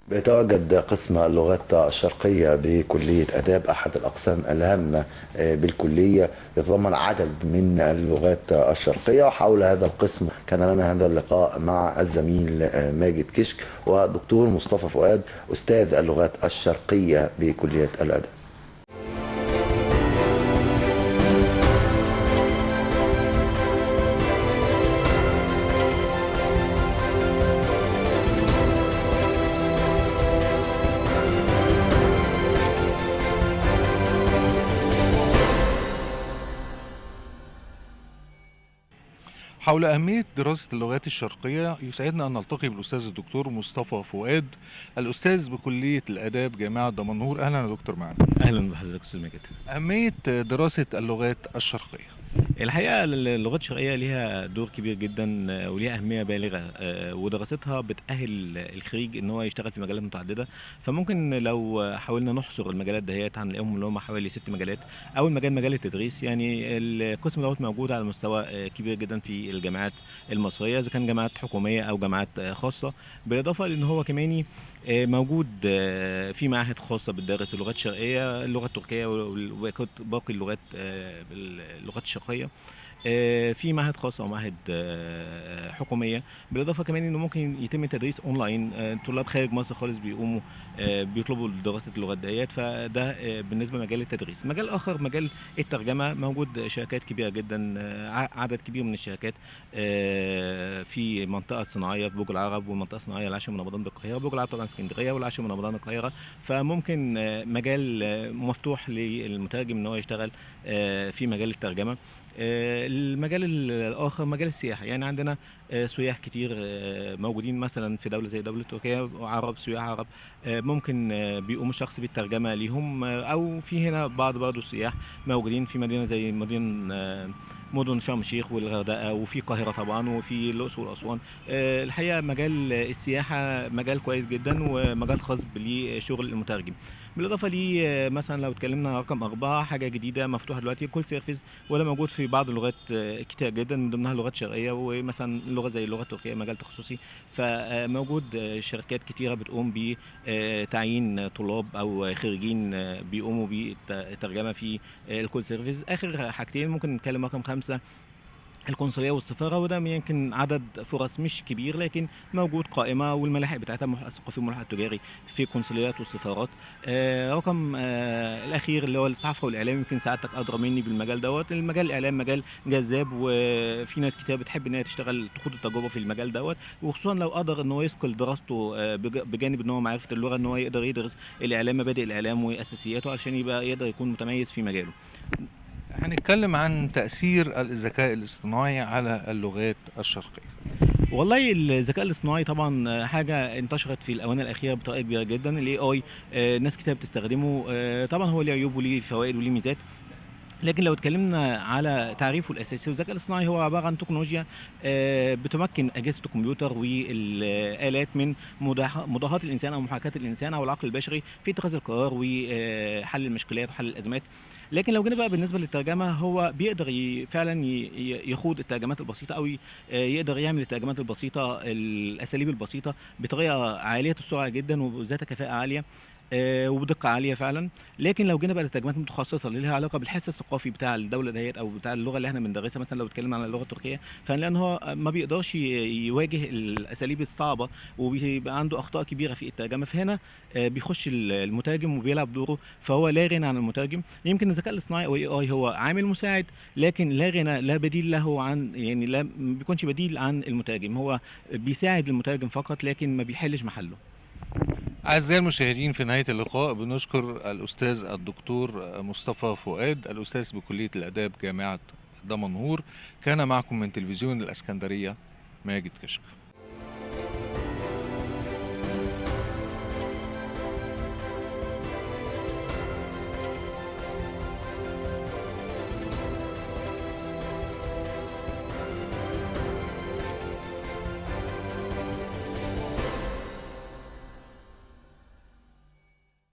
بيتواجد قسم اللغات الشرقية بكلية آداب، أحد الأقسام الهامة بالكلية، يتضمن عدد من اللغات الشرقية. وحول هذا القسم كان لنا هذا اللقاء مع الزميل ماجد كشك ودكتور مصطفى فؤاد، أستاذ اللغات الشرقية بكلية الآداب. حول أهمية دراسة اللغات الشرقية يسعدنا أن نلتقي بالأستاذ الدكتور مصطفى فؤاد، الأستاذ بكلية الآداب جامعة دمنهور. أهلا يا دكتور معنا. اهلا بحضرتك استاذ ماجد. أهمية دراسة اللغات الشرقية. الحقيقه اللغات الشرقيه ليها دور كبير جدا، وليها اهميه بالغه، ودراستها بتاهل الخريج ان هو يشتغل في مجالات متعدده. فممكن لو حاولنا نحصر المجالات دهيت هنلاقيهم اللي هم حوالي 6 مجالات. اول مجال التدريس، يعني القسم دوت موجود على مستوى كبير جدا في الجامعات المصريه، اذا كان جامعات حكوميه او جامعات خاصه. بالاضافه لان هو كمان موجود في معاهد خاصة بتدرس اللغات الشرقية، اللغة التركية وباقي اللغات، اللغات الشرقية. في معهد خاص او معهد حكوميه. بالاضافه كمان انه ممكن يتم تدريس اونلاين، طلاب خارج مصر خالص بيقوموا بيطلبوا دراسه اللغات ديت. فده بالنسبه لمجال التدريس. مجال اخر مجال الترجمه، موجود شركات كبيره جدا، عدد كبير من الشركات في منطقه صناعيه في برج العرب، والمنطقه الصناعيه العاشر من رمضان بالقاهره، برج العرب طبعا اسكندريه، والعاشر من رمضان القاهره. فممكن مجال مفتوح للمترجم ان هو يشتغل في مجال الترجمه. المجال الآخر مجال السياحة، يعني عندنا سياح كتير موجودين مثلا في دولة زي دولة تركيا، عرب، سياح عرب. ممكن بيقوم الشخص بالترجمة ليهم، أو في هنا بعض برضه السياح موجودين في مدينة زي مدن شرم الشيخ والغردقة، وفي القاهرة طبعا، وفي الأقصر وأسوان. الحقيقة مجال السياحة مجال كويس جدا، ومجال خاص بشغل المترجم. بالإضافة لي مثلا لو اتكلمنا عن رقم 4، حاجة جديدة مفتوحة دلوقتي، كول سيرفيس، وده موجود في بعض اللغات كتير جدا، من ضمنها اللغات الشرقيه، ومثلا لغه زي اللغه التركيه مجال تخصصي. فموجود شركات كتيره بتقوم بتعيين طلاب او خريجين بيقوموا بالترجمه في الكول سيرفيس. اخر حاجتين ممكن نتكلم رقم 5، القنصلية والسفارة، وده يمكن عدد فرص مش كبير، لكن موجود قائمة، والملاحق بتاعتها الملحق الثقافي والملحق التجاري في القنصليات والسفارات. رقم الأخير اللي هو الصحافة والإعلام، يمكن سعادتك أدرى مني بالمجال دوت. المجال الإعلام مجال جذاب، وفي ناس كتير بتحب إن هي تشتغل تخوض التجربة في المجال دوت، وخصوصا لو قدر إن هو يثقل دراسته بجانب إن هو معرفة اللغة، إن هو يقدر يدرس الإعلام، مبادئ الإعلام وأساسياته، علشان يبقى يقدر يكون متميز في مجاله. هنتكلم عن تأثير الذكاء الاصطناعي على اللغات الشرقية. والله الذكاء الاصطناعي طبعا حاجه انتشرت في الاونه الاخيره بطريقه كبيره جدا. الاي اي ناس كتير بتستخدمه، طبعا هو ليه عيوب وليه فوائد وليه ميزات. لكن لو اتكلمنا على تعريفه الاساسي، الذكاء الاصطناعي هو عباره عن تكنولوجيا بتمكن اجهزه الكمبيوتر والالات من مضاهاه الانسان او محاكاه الانسان او العقل البشري في اتخاذ القرار وحل المشكلات وحل الازمات. لكن لو جينا بقى بالنسبه للترجمه، هو بيقدر فعلا يخوض الترجمات البسيطه، او يقدر يعمل الترجمات البسيطه، الاساليب البسيطه بطريقه عاليه السرعه جدا وذات كفاءه عاليه وبدقه عاليه فعلا. لكن لو جينا بقى للترجمات المتخصصه اللي لها علاقه بالحس الثقافي بتاع الدوله ديت او بتاع اللغه اللي احنا بندرسها، مثلا لو اتكلمنا عن اللغه التركيه، فهنلاقي ان هو ما بيقدرش يواجه الاساليب الصعبه، وبيبقى عنده اخطاء كبيره في الترجمه. فهنا بيخش المترجم وبيلعب دوره، فهو لا غنى عن المترجم. يمكن الذكاء الاصطناعي او الاي اي هو عامل مساعد، لكن لا غنى، لا بديل له عن، يعني لا ما بيكونش بديل عن المترجم. هو بيساعد المترجم فقط، لكن ما بيحلش محله. أعزائي المشاهدين، في نهاية اللقاء بنشكر الأستاذ الدكتور مصطفى فؤاد، الأستاذ بكلية الآداب جامعة دمنهور. كان معكم من تلفزيون الإسكندرية ماجد كشك.